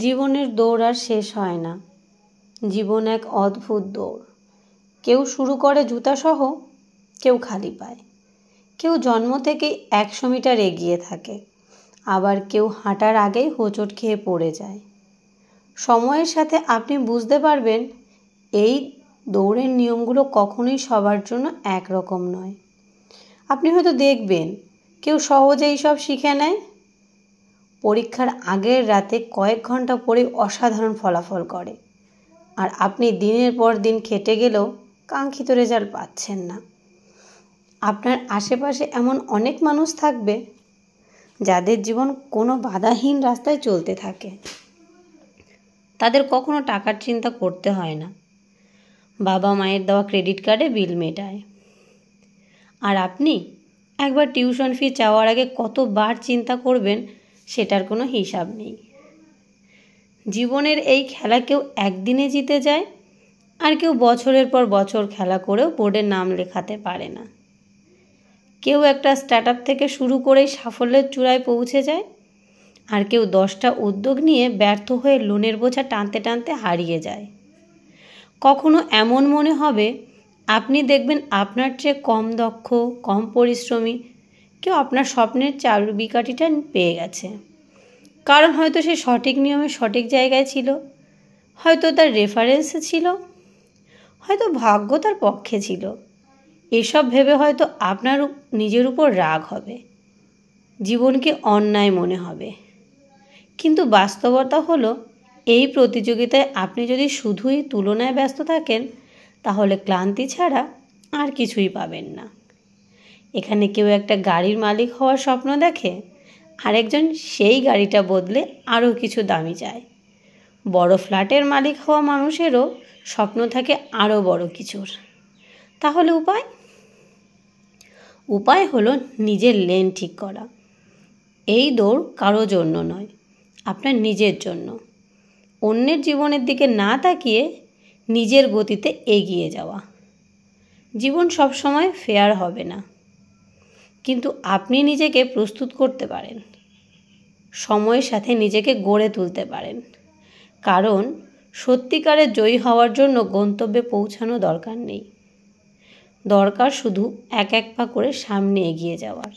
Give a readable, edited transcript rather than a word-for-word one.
জীবনের দৌড় আর শেষ হয় না। জীবন এক অদ্ভুত দৌড়। কেউ শুরু করে জুতাসহ, কেউ খালি পায়। কেউ জন্ম থেকেই 100 মিটার এগিয়ে থাকে, আবার কেউ হাঁটার আগেই হোঁচট খেয়ে পড়ে যায়। সময়ের সাথে আপনি বুঝতে পারবেন এই দৌড়ের নিয়মগুলো কখনোই সবার জন্য একরকম নয়। আপনি হয়তো দেখবেন কেউ সহজেই সব শিখে নেয়, পরীক্ষার আগের রাতে কয়েক ঘন্টা পরে অসাধারণ ফলাফল করে, আর আপনি দিনের পর দিন খেটে গেলেও কাঙ্ক্ষিত রেজাল্ট পাচ্ছেন না। আপনার আশেপাশে এমন অনেক মানুষ থাকবে যাদের জীবন কোনো বাধাহীন রাস্তায় চলতে থাকে। তাদের কখনো টাকার চিন্তা করতে হয় না, বাবা মায়ের দেওয়া ক্রেডিট কার্ডে বিল মেটায়। আর আপনি একবার টিউশন ফি চাওয়ার আগে কতবার চিন্তা করবেন সেটার কোনো হিসাব নেই। জীবনের এই খেলা কেউ একদিনে জিতে যায়, আর কেউ বছরের পর বছর খেলা করেও বোর্ডের নাম লেখাতে পারে না। কেউ একটা স্টার্টআপ থেকে শুরু করেই সাফল্যের চূড়ায় পৌঁছে যায়, আর কেউ 10টা উদ্যোগ নিয়ে ব্যর্থ হয়ে লোনের বোঝা টানতে টানতে হারিয়ে যায়। কখনো এমন মনে হবে আপনি দেখবেন আপনার চেয়ে কম দক্ষ, কম পরিশ্রমী কেউ আপনার স্বপ্নের চাবিকাঠিটা পেয়ে গেছে। কারণ হয়তো সে সঠিক নিয়মে সঠিক জায়গায় ছিল, হয়তো তার রেফারেন্সে ছিল, হয়তো ভাগ্য তার পক্ষে ছিল। এসব ভেবে হয়তো আপনার নিজের উপর রাগ হবে, জীবনকে অন্যায় মনে হবে। কিন্তু বাস্তবতা হলো, এই প্রতিযোগিতায় আপনি যদি শুধুই তুলনায় ব্যস্ত থাকেন তাহলে ক্লান্তি ছাড়া আর কিছুই পাবেন না। এখানে কেউ একটা গাড়ির মালিক হওয়ার স্বপ্ন দেখে, আরেকজন সেই গাড়িটা বদলে আরও কিছু দামি চায়। বড় ফ্ল্যাটের মালিক হওয়া মানুষেরও স্বপ্ন থাকে আরও বড় কিছুর। তাহলে উপায় হলো নিজের লেন ঠিক করা। এই দৌড় কারো জন্য নয়, আপনার নিজের জন্য। অন্যের জীবনের দিকে না তাকিয়ে নিজের গতিতে এগিয়ে যাওয়া। জীবন সবসময় ফেয়ার হবে না, কিন্তু আপনি নিজেকে প্রস্তুত করতে পারেন, সময়ের সাথে নিজেকে গড়ে তুলতে পারেন। কারণ সত্যিকারের জয়ী হওয়ার জন্য গন্তব্যে পৌঁছানো দরকার নেই, দরকার শুধু এক এক পা করে সামনে এগিয়ে যাওয়ার।